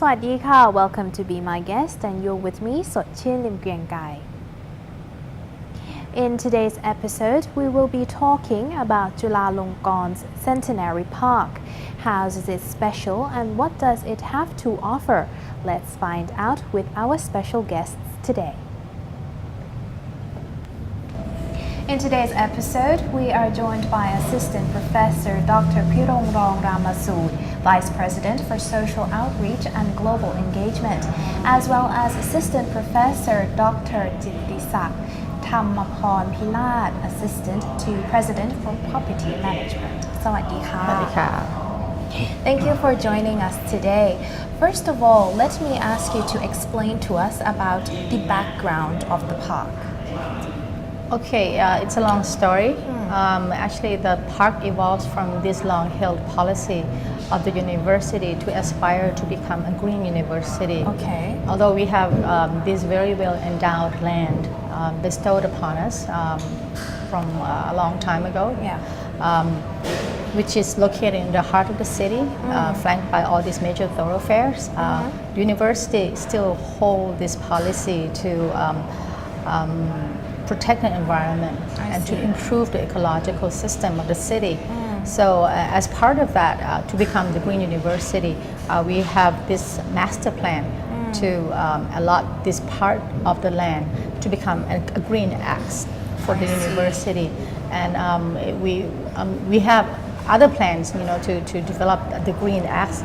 วัสดีค่ะ Welcome to Be My Guest and you're with me สดชื่นลิมเกรียงไกร In today's episode, we will be talking about Chulalongkorn's Centenary Park. How is it special and what does it have to offer? Let's find out with our special guests today. In today's episode, we are joined by Assistant Professor Dr. Pirongrong Ramasood, Vice President for Social Outreach and Global Engagement, as well as Assistant Professor Dr. Jittisak Thammaporn Pilat, Assistant to President for Property Management. สวัสดีค่ะ สวัสดีค่ะ Thank you for joining us today. First of all, let me ask you to explain to us about the background of the park. Okay, it's a long story. Actually, the park evolves from this long-held policy of the university to aspire to become a green university. Okay. Although we have this very well-endowed land bestowed upon us from a long time ago, which is located in the heart of the city, flanked by all these major thoroughfares. The university still holds this policy to protect the environment and to improve the ecological system of the city. So as part of that, to become the green university, we have this master plan to allot this part of the land to become a green axe for the university. And we have other plans, to develop the green axe,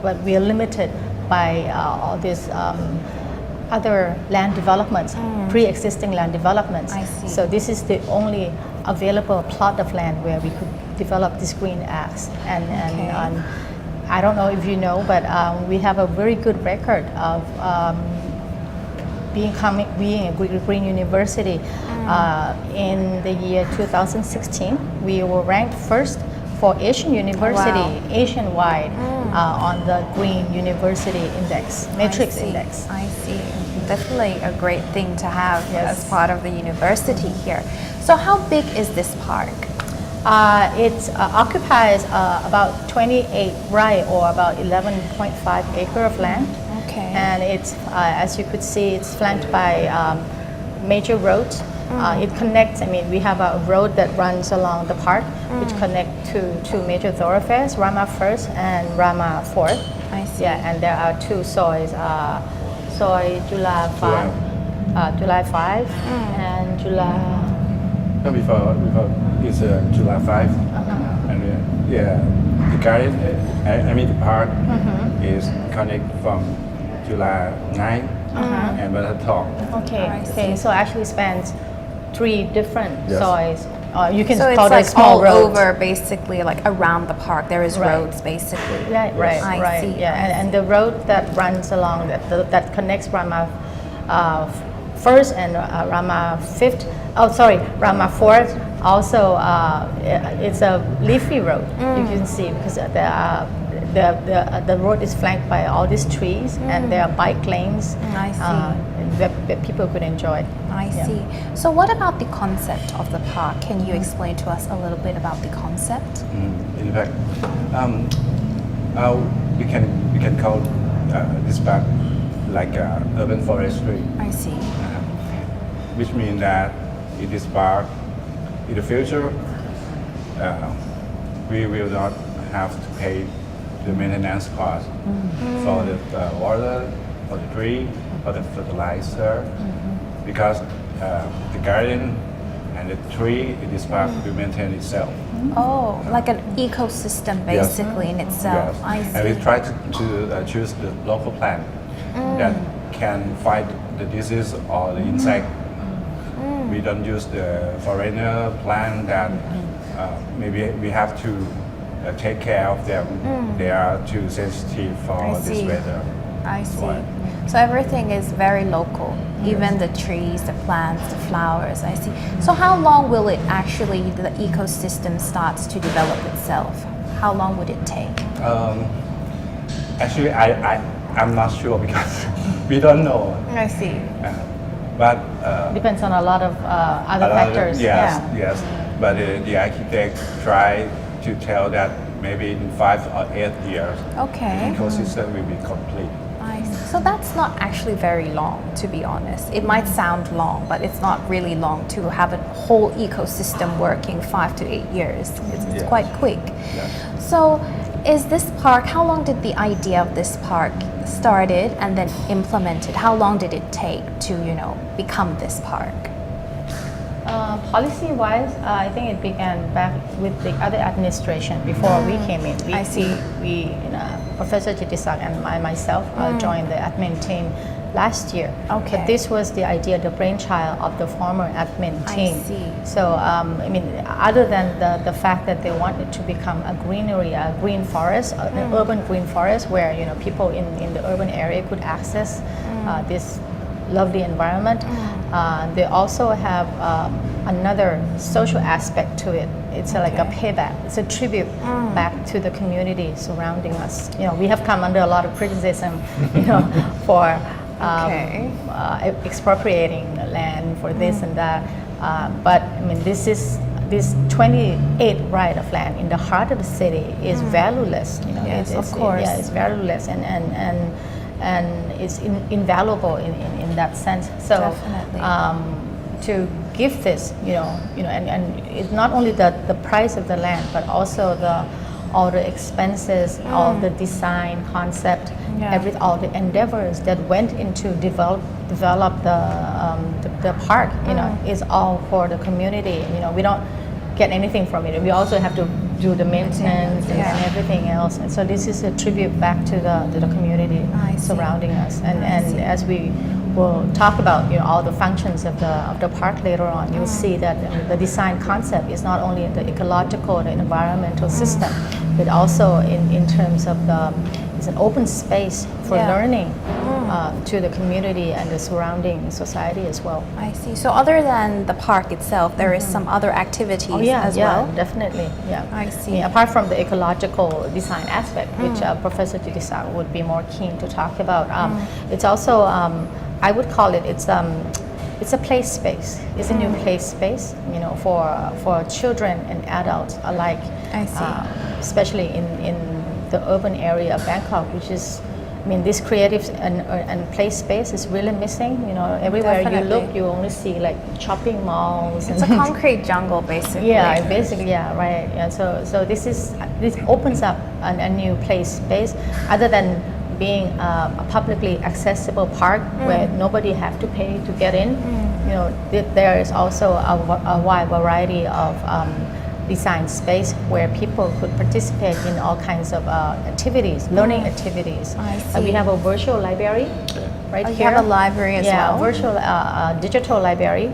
but we are limited by all these other land developments, pre-existing land developments. I see. So this is the only available plot of land where we could develop this green axe. And I don't know if you know, but we have a very good record of being a green university. In the year 2016, we were ranked first for Asian University, Asian-wide, on the Green University Index, Matrix Index. I see. Definitely a great thing to have as part of the university here. So how big is this park? It occupies about 28 rai or about 11.5 acre of land. Okay. And it's, as you could see, it's flanked by major roads. It connects, we have a road that runs along the park, which connect to two major thoroughfares, Rama 1st and Rama 4th. I see. Yeah, and there are two soys, soy July 5 and July... Before it's July 5, and the garden, the park is connect from July 9 and Top. Okay, so actually spans three different soys. You can So call it's it like small all roads. over basically, like around the park. There is roads basically. Right. I see. Yeah, and the road that runs along that connects Rama 1st and Rama 5th. Oh, sorry, Rama 4th. Also, it's a leafy road. You can see because the road is flanked by all these trees, and there are bike lanes. I see. That people could enjoy. I see. So what about the concept of the park? Can you explain to us a little bit about the concept? In fact, we can call this park like urban forestry, I see. which means that in this park, in the future, we will not have to pay the maintenance cost for the water, for the tree, for the fertilizer, because the garden and the tree in this park will maintain itself. Oh, like an ecosystem basically in itself. Yes. I see. And we try to choose the local plant that can fight the disease or the insect. We don't use the foreigner plant that maybe we have to take care of them. They are too sensitive for this weather. I see. So everything is very local, even the trees, the plants, the flowers, I see. So how long will it actually, the ecosystem starts to develop itself? How long would it take? Actually, I'm not sure because we don't know. I see. But Depends on a lot of other factors. Yes. But the architect tried to tell that maybe in 5 or 8 years, Okay. ecosystem will be complete. I see. So that's not actually very long, to be honest. It might sound long, but it's not really long to have a whole ecosystem working 5 to 8 years. It's Yeah. quite quick. Yeah. So is this park, how long did the idea of this park started and then implemented? How long did it take to, become this park? Policy-wise, I think it began back with the other administration before we came in. I see. Professor Jitisak and myself joined the admin team last year. Okay. But this was the idea, the brainchild of the former admin team. I see. So, other than the fact that they wanted to become a greenery, a green forest, an urban green forest where, people in the urban area could access this lovely environment. They also have another social aspect to it. It's like a payback. It's a tribute back to the community surrounding us. We have come under a lot of criticism, for expropriating the land for this and that. But this 28 right of land in the heart of the city is valueless. Yes, of course. It's valueless and it's invaluable in that sense. So Definitely. To give this, and it's not only the price of the land, but also all the expenses, all the design concept, all the endeavors that went into develop the park. Is all for the community. We don't get anything from it. We also have to do the maintenance and everything else. And so this is a tribute back to the community surrounding us. And as we will talk about all the functions of the park later on, you'll see that the design concept is not only the ecological, the environmental system, but also in terms of it's an open space for learning to the community and the surrounding society as well. I see. So other than the park itself, there is some other activities as well? Definitely. Yeah. I see. Apart from the ecological design aspect, which Professor Jitisak would be more keen to talk about, it's also, I would call it, it's a play space. It's a new play space, for children and adults alike. I see. Especially in the urban area of Bangkok, which is, this creative and play space is really missing. Everywhere you look, you only see like shopping malls. It's a concrete jungle, basically. Right. So this opens up a new play space, other than being a publicly accessible park where nobody have to pay to get in. There is also a wide variety of design space where people could participate in all kinds of activities, learning activities. I see. We have a virtual library right here. You have a library as well? Virtual digital library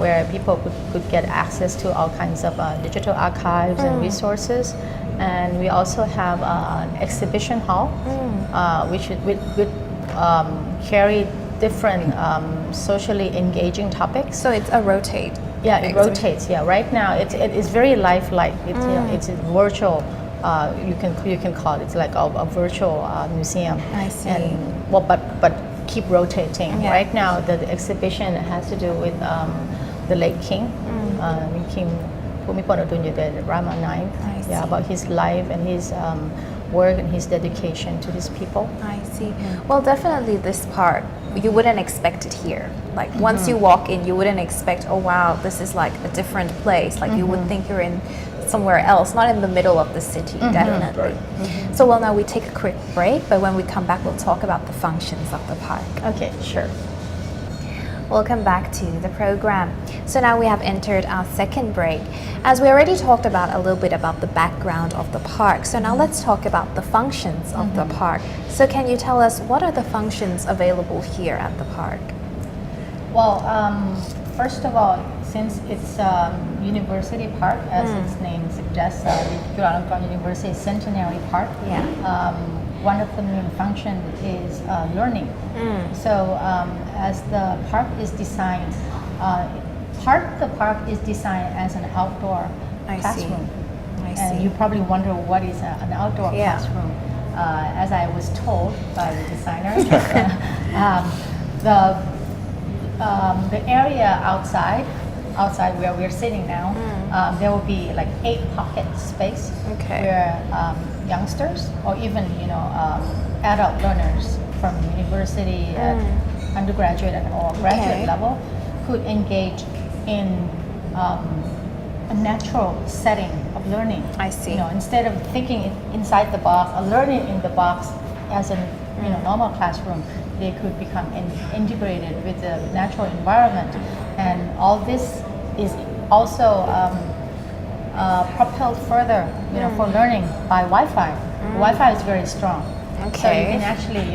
where people could get access to all kinds of digital archives and resources. And we also have an exhibition hall, which would carry different socially engaging topics. So it's a rotate. Yeah, it rotates. Yeah, right now it is very lifelike. It's virtual. You can call it. It's like a virtual museum. I see. And but keep rotating. Yeah. Right now the exhibition has to do with the late King, King Bhumibol Adulyadej Rama IX. About his life and his work and his dedication to his people. I see. Well, definitely this part, you wouldn't expect it here. Like once you walk in, you wouldn't expect, oh wow, this is like a different place. Like you would think you're in somewhere else, not in the middle of the city, definitely. Right. So well, now we take a quick break, but when we come back, we'll talk about the functions of the park. Okay, sure. Welcome back to the program. So now we have entered our second break. As we already talked about a little bit about the background of the park, so now let's talk about the functions of the park. So can you tell us what are the functions available here at the park? Well, first of all, since it's University Park, as its name suggests, the Chulalongkorn University Centenary Park, one of the main functions is learning. So as the park is designed, part of the park is designed as an outdoor classroom. I see. And you probably wonder what is an outdoor classroom. As I was told by the designer, the area outside outside where we're sitting now, there will be like 8 pocket space Okay. where youngsters or even adult learners from university, undergraduate or graduate Okay. level could engage in a natural setting of learning. I see. Instead of thinking inside the box or learning in the box as a normal classroom, they could become integrated with the natural environment. And all this is also propelled further, for learning by Wi-Fi. Wi-Fi is very strong. So you Okay. can actually,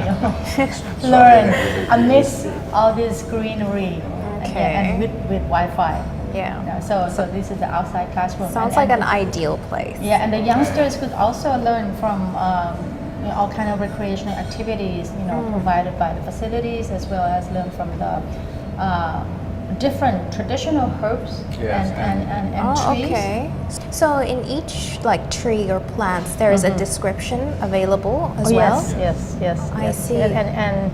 learn amidst all this greenery Okay. and with Wi-Fi. Yeah. So this is the outside classroom. Sounds like an ideal place. Yeah, and the youngsters could also learn from all kind of recreational activities, provided by the facilities, as well as learn from the different traditional herbs Yes, and Oh, trees. okay. So in each like tree or plants, there is a description available as well. Yes. I see. And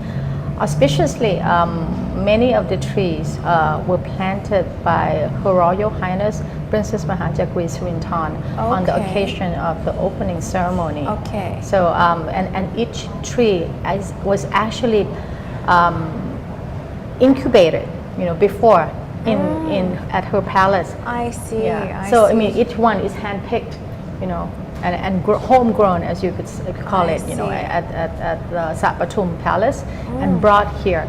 auspiciously, many of the trees were planted by Her Royal Highness Princess Mahajagri Surinthorn on the Okay. occasion of the opening ceremony. Okay. So and each tree was actually incubated, before in at her palace. I see. Yeah. I So see. I mean, each one is handpicked, and homegrown, as you could call I it, see. at the Sapatum Palace, and brought here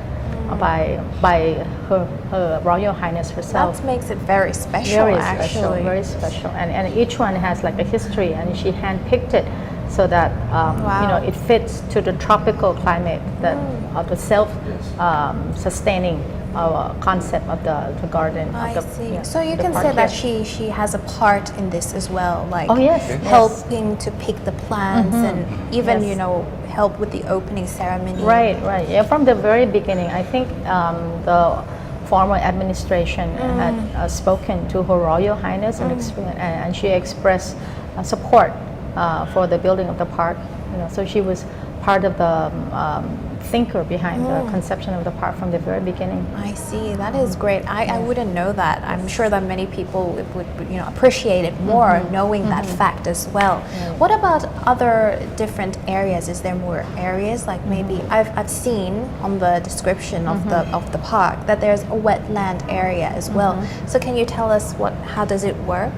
by her Royal Highness herself. That makes it very special, Very actually. special, very special, and each one has like a history, and she handpicked it so that Wow. it fits to the tropical climate that of the self-sustaining concept of the garden. I of the, see. yeah, So you the can park say that here. she has a part in this as well, like Oh, yes, yes. helping to pick the plants and even Yes. help with the opening ceremony. Right. Yeah, from the very beginning, I think the former administration had spoken to Her Royal Highness and she expressed support for the building of the park. So she was part of the thinker behind the conception of the park from the very beginning. I see. That is great. I wouldn't know that. I'm sure that many people would appreciate it more knowing that fact as well. What about other different areas? Is there more areas? Like maybe I've seen on the description of the park that there's a wetland area as well. So can you tell us how does it work?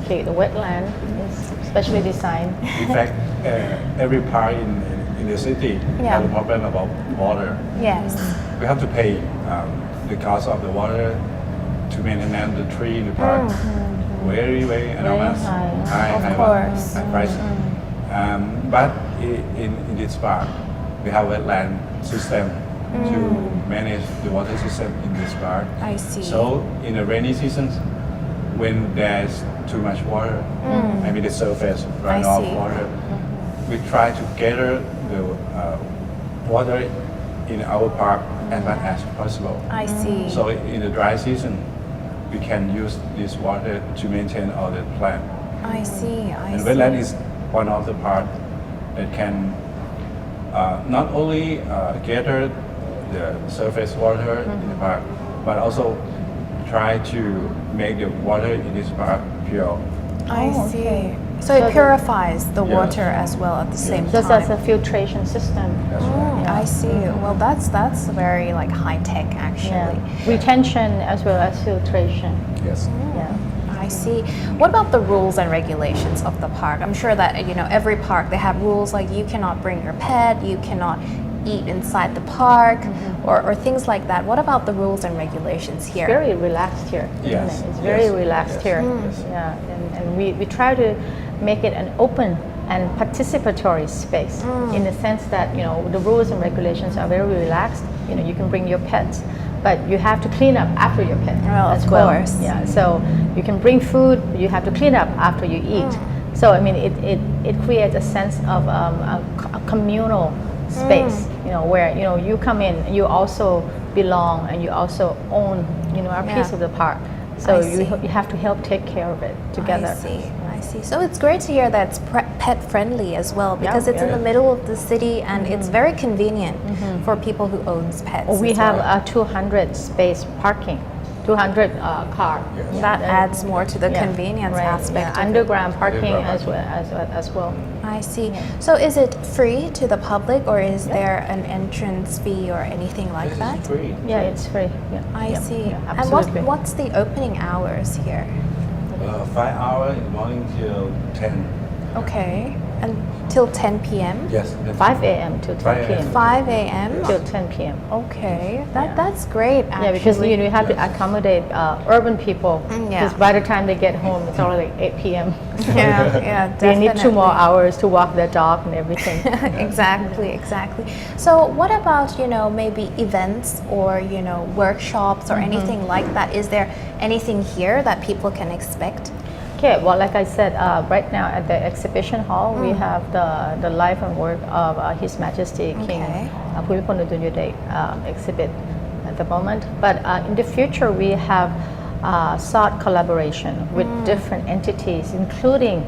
Okay, the wetland is specially designed. In fact, every park in the city Yeah. has a problem about water. Yes. We have to pay the cost of the water to maintain the tree in the park. Very enormous. high. Of course. High price. But in this park, we have wetland system to manage the water system in this park. I see. So in the rainy season, when there's too much water, maybe the surface run off see. water, we try to gather the water in our park as much as possible. I see. So in the dry season, we can use this water to maintain all the plant. I see. And wetland is one of the part that can not only gather the surface water in the park, but also try to make the water in this park pure. I see. okay. So it purifies the Yeah. water as well at the same Just time. as a filtration system. That's right. I see. Well, that's very like high tech actually. Retention as well as filtration. Yes. Yeah. I see. What about the rules and regulations of the park? I'm sure that every park they have rules like you cannot bring your pet, you cannot eat inside the park, or things like that. What about the rules and regulations here? Very relaxed here. isn't Yes. it? It's very Yes. relaxed Yes. here. Yes. Yeah, and we try to make it an open and participatory space in the sense that the rules and regulations are very relaxed. You can bring your pets, but you have to clean up after your pet Well, of as well. course. Yeah, so you can bring food, but you have to clean up after you eat. So I mean, it creates a sense of a communal space, where you come in, you also belong, and you also own, a piece Yeah. of the park. So I you see. have to help take care of it together. I see. So it's great to hear that it's pet friendly as well because it's in the middle of the city and it's very convenient for people who owns pets. We as have well. 200 space parking 200 car. Yes. That adds more to the Yeah, convenience right, aspect. yeah. of it. Underground parking Underground as well. I see. So is it free to the public, or is there an entrance fee or anything like This that? is free. Yeah, it's free. Yeah. I yeah, see. yeah, And absolutely. what's the opening hours here? 5 hours in the morning till 10. Okay. Until 10 p.m.? Yes. 5 a.m. to 10 5 p.m. 5 a.m.? till 10 p.m. Okay. Yeah. That's great, actually. Yeah, because you have to Yes. accommodate urban people. Yeah. Because by the time they get home, it's already 8 p.m. Yeah, yeah, They need 2 more definitely. hours to walk their dog and everything. Exactly. So what about, maybe events or, workshops or anything like that? Is there anything here that people can expect? Okay, well, like I said, right now at the exhibition hall, we have the life and work of His Majesty King Okay. Bhumibol Adulyadej exhibit at the moment. But in the future, we have sought collaboration with different entities, including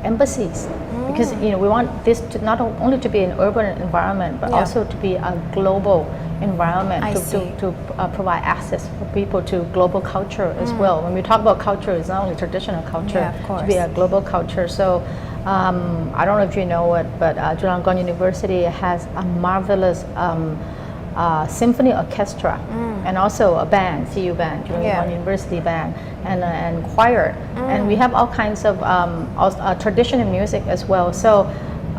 embassies, because we want this to not only to be an urban environment, but Yeah. also to be a global environment I see. to provide access for people to global culture as well. When we talk about culture, it's not only traditional culture, Yeah, of to be a course. global culture. So I don't know if you know it, but Chulalongkorn University has a marvelous symphony orchestra and also a band, CU band, Chulalongkorn University band, and choir. And we have all kinds of traditional music as well. So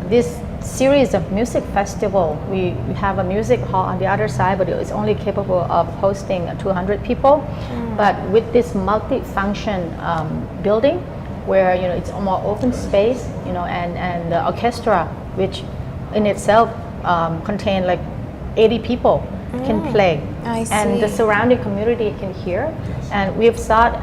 this series of music festival, we have a music hall on the other side, but it's only capable of hosting 200 people. But with this multi-function building, where it's a more open space, and the orchestra, which in itself contain like 80 people, can play. I And the see. surrounding community can hear. And we've sought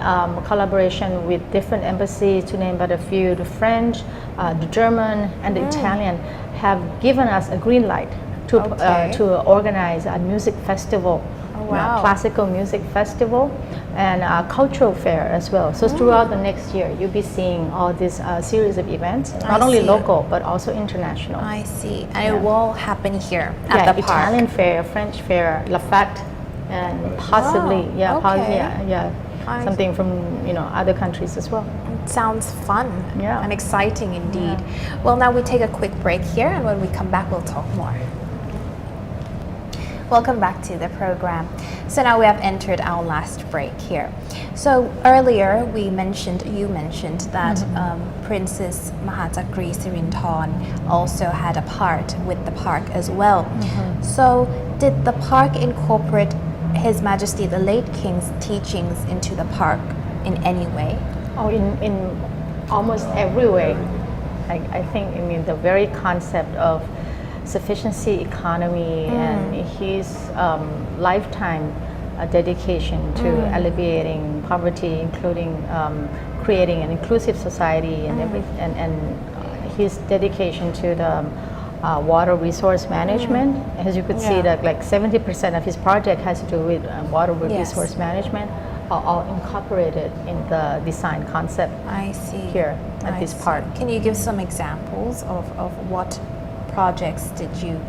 collaboration with different embassies, to name but a few. The French, the German, and the Italian have given us a green light Okay. to organize a music festival, wow. classical music festival, and a cultural fair as well. So throughout the next year, you'll be seeing all this series of events, not I only see. local but also international. I see. And it will happen here at Yeah, the park. Italian fair, French fair, La Fête, and possibly, Wow, okay. I something from other countries as well. Sounds fun Yeah. and exciting indeed. Well, now we take a quick break here, and when we come back, we'll talk more. Welcome back to the program. So now we have entered our last break here. So earlier you mentioned that Princess Mahachakri Sirinthorn also had a part with the park as well. So did the park incorporate His Majesty the late King's teachings into the park in any way? Oh, in almost every way. I think, the very concept of sufficiency economy and his lifetime dedication to alleviating poverty, including creating an inclusive society and and his dedication to the water resource management. As you could see, Yeah. that like 70% of his project has to do with water Yes. resource management, are all incorporated in the design concept I see. here at I this see. park. Can you give some examples of what projects did you,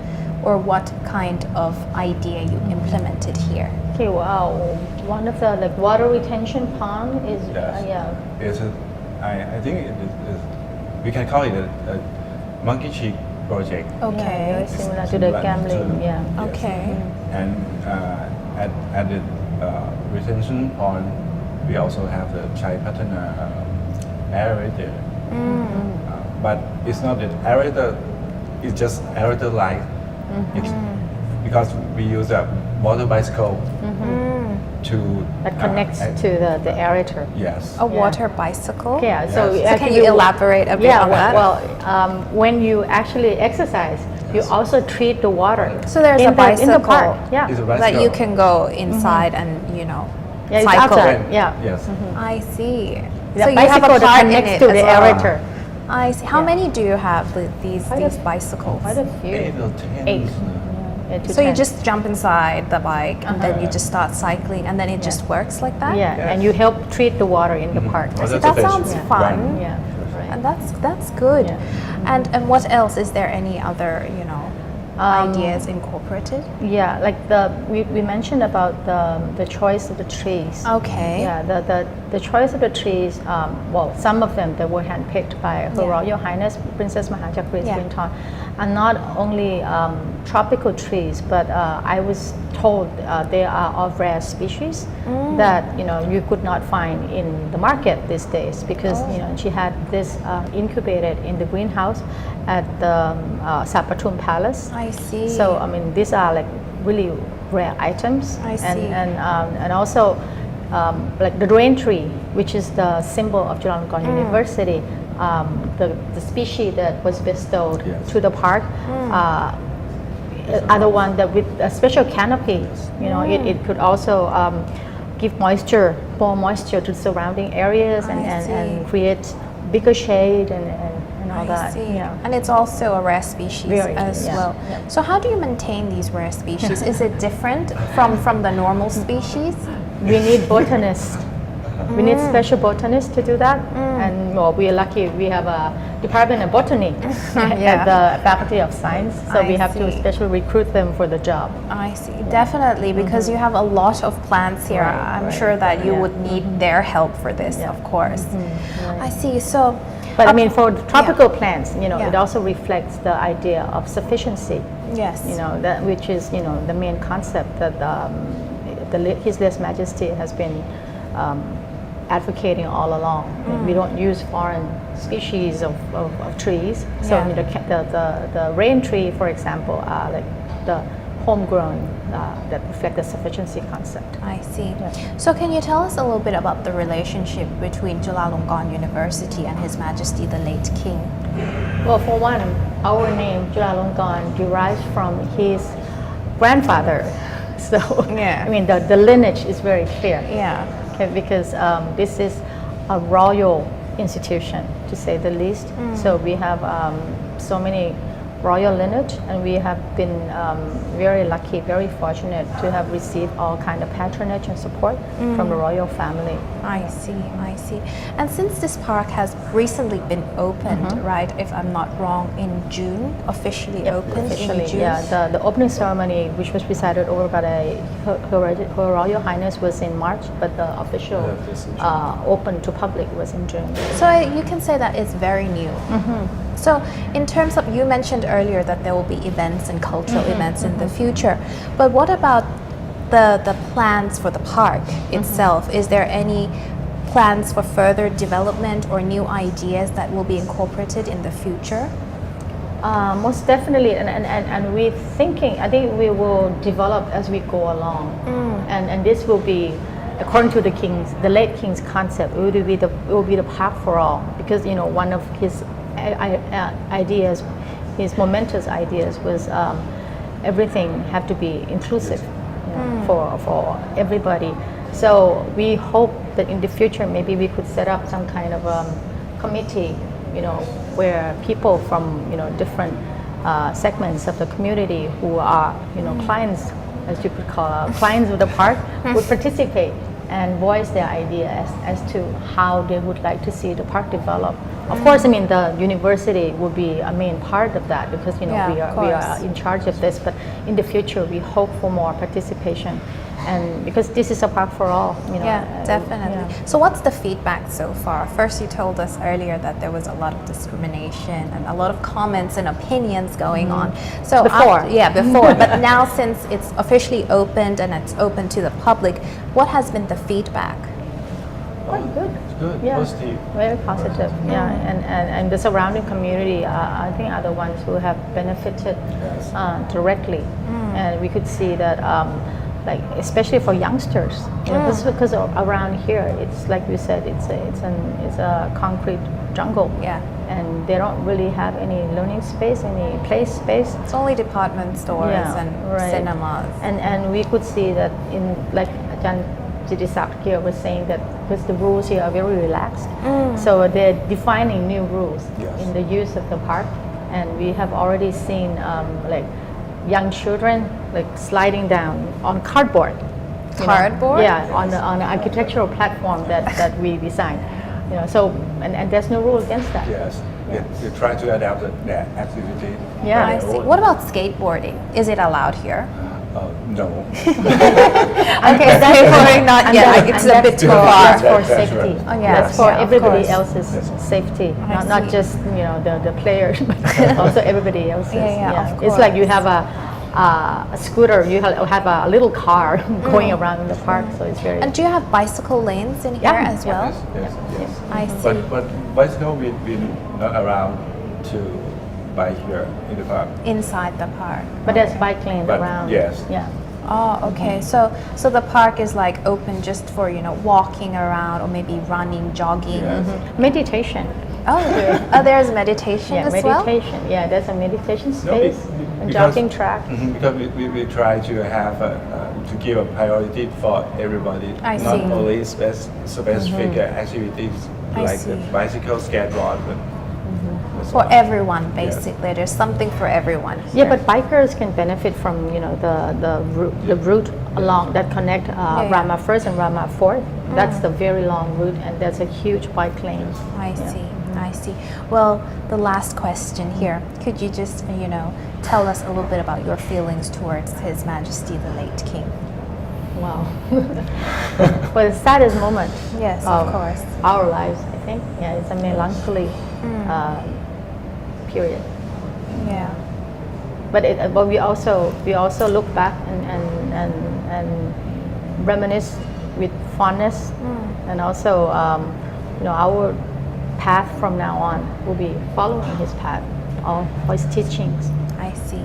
or what kind of idea you implemented here? Okay, wow. One of the water retention pond is Yes. I think we can call it a monkey cheek project. Okay. very similar to the gambling. to- Yeah. Yes. Okay. And at the retention pond, we also have the Chai Patana aerator. But it's not the aerator, it's just aerator light. It's because we use a motor bicycle to That connects to the aerator. Yes. A water bicycle? Yeah. So, Yes. So can actually you elaborate a bit Yeah. on that? Well, when you actually exercise, you also treat the water. So there's in a the bicycle park. Yeah. It's a that bicycle. you can go inside and Yeah, it's cycle. outside. Yeah. Yes. I see. The So you have a bicycle that part in connects it to as the well. aerator. I see. How Yeah. many do you have with these Quite a- bicycles? Quite a few. 8 or 10. 8. Yeah, to So you 10. just jump inside the bike and then you just start cycling and then it just works like that? Yeah, Yes. and you help treat the water in the park. Oh, See, that's that the best sounds one. fun. Yeah. Right. And that's good. Yeah. And what else? Is there any other, ideas incorporated? Yeah, like we mentioned about the choice of the trees. Okay. Yeah, the choice of the trees. Well, some of them that were handpicked by Her Yeah. Royal Highness Princess Mahachakri Yeah. Swinton are not only tropical trees, but I was told they are of rare species that you could not find in the market these days because she had this incubated in the greenhouse at the Sapatum Palace. I see. So I mean, these are like really rare items. I see. And also like the rain tree, which is the symbol of Chulalongkorn University. The species that was bestowed Yes. to the park are the one that with a special canopy. It could also give more moisture to the surrounding areas I see. and create bigger shade and all I that. see. Yeah. And it's also a rare species Very, as yeah, well. yeah. So how do you maintain these rare species? Is it different from the normal species? We need botanists. We need special botanists to do that. And well, we are lucky we have a department of botany Yeah. at the Faculty of Science. So I we have to see. specially recruit them for the job. I see, definitely, because you have a lot of plants here. Right, I'm right. sure that you Yeah. would need their help for this, Yeah. of course. I see. So, But I mean, for the tropical plants, Yeah. it also reflects the idea of sufficiency. yes. That which is the main concept that His Late Majesty has been advocating all along. We don't use foreign species of trees. So Yeah. the rain tree, for example, are like the homegrown that reflect the sufficiency concept. I see. Yeah. So can you tell us a little bit about the relationship between Chulalongkorn University and His Majesty the late King? Well, for one, our name Chulalongkorn derives from his grandfather. So Yeah. I mean the lineage is very clear. Yeah. Okay, because this is a royal institution, to say the least. So we have so many royal lineage, and we have been very lucky, very fortunate to have received all kind of patronage and support from the royal family. I see, I see. And since this park has recently been opened, right, if I'm not wrong, in June, officially opened Officially, in June? yeah. The opening ceremony, which was presided over by Her Royal Highness, was in March, but the official Yeah, this in June. open to public was in June. So you can say that it's very new. So in terms of, you mentioned earlier that there will be events and cultural events in the future, but what about the plans for the park itself? Is there any plans for further development or new ideas that will be incorporated in the future? Most definitely, and we're thinking, I think we will develop as we go along. And this will be, according to the late king's concept, it will be the park for all, because one of his ideas, his momentous ideas was everything have to be inclusive for everybody. So we hope that in the future maybe we could set up some kind of committee, where people from different segments of the community who are clients, as you could call clients of the park, would participate and voice their idea as to how they would like to see the park develop. Of course, I mean the university will be a main part of that because Yeah, we of are course. in charge of this. But in the future, we hope for more participation, and because this is a park for all. Yeah, definitely. yeah. So what's the feedback so far? First, you told us earlier that there was a lot of discrimination and a lot of comments and opinions going on. So Before. before. But now, since it's officially opened and it's open to the public, what has been the feedback? Quite good. It's good, Yeah, positive. very positive. Yeah, and the surrounding community, I think, are the ones who have benefited Yes. directly, and we could see that. Like especially for youngsters, because around here, it's like you said, it's a concrete jungle, Yeah. and they don't really have any learning space, any play space. It's only department stores and right. cinemas. And we could see that in like Ajahn Jitisak here was saying that because the rules here are very relaxed, so they're defining new rules Yes. in the use of the park, and we have already seen like young children like sliding down on cardboard. Cardboard? Yeah, on the architectural platform that we designed. So and there's no rule against that. Yes. they try to adapt their activity. Yeah. I see. What about skateboarding? Is it allowed here? No. Okay, skateboarding not And yet. that- It's and a bit that's too for- far. That's for That's safety. right. Oh, yeah. That's for Yeah, of everybody course. else's safety, I not see. just the players, but also everybody else's. Yeah, of It's like you course. have a scooter, you have a little car going around in the park, so it's very. And do you have bicycle lanes in here Yeah. as well? Yes. I see. But bicycle we not allowed to buy here in the park. Inside the park. But there's bike lanes But around. yes. Yeah. Oh, okay. So the park is like open just for walking around or maybe running, jogging. Yes. Meditation. Oh, there's meditation Yeah, as well. meditation. Yeah, there's a meditation No, space, a because- jogging track. Because we try to have to give a priority for everybody, I not see. only specific activities I like the see. bicycle, skateboard, but that's For all. everyone, basically. There's something for everyone. Yeah, here. but bikers can benefit from the route along that connect Yeah. Rama First and Rama Fourth. That's the very long route, and that's a huge bike lane. I see. Well, the last question here. Could you just, tell us a little bit about your feelings towards His Majesty the late King? Wow. Well, the saddest moment. Yes, of course. Our lives, I think. Yeah, it's a melancholy period. Yeah. But we also look back and reminisce with fondness, and also our path from now on will be following his path, all his teachings. I see.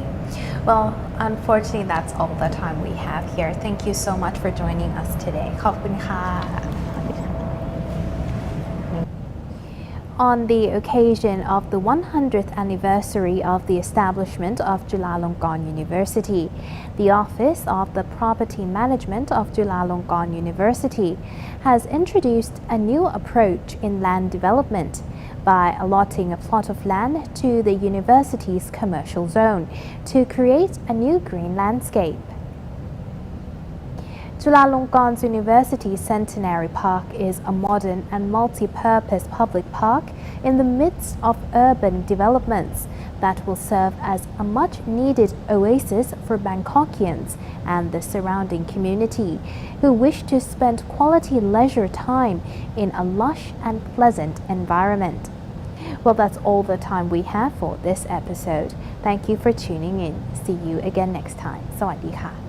Well, unfortunately, that's all the time we have here. Thank you so much for joining us today. ขอบคุณค่ะ On the occasion of the 100th anniversary of the establishment of Chulalongkorn University, the Office of the Property Management of Chulalongkorn University has introduced a new approach in land development by allotting a plot of land to the university's commercial zone to create a new green landscape. Chulalongkorn University's Centenary Park is a modern and multi-purpose public park in the midst of urban developments that will serve as a much-needed oasis for Bangkokians and the surrounding community who wish to spend quality leisure time in a lush and pleasant environment. Well, that's all the time we have for this episode. Thank you for tuning in. See you again next time. สวัสดีค่ะ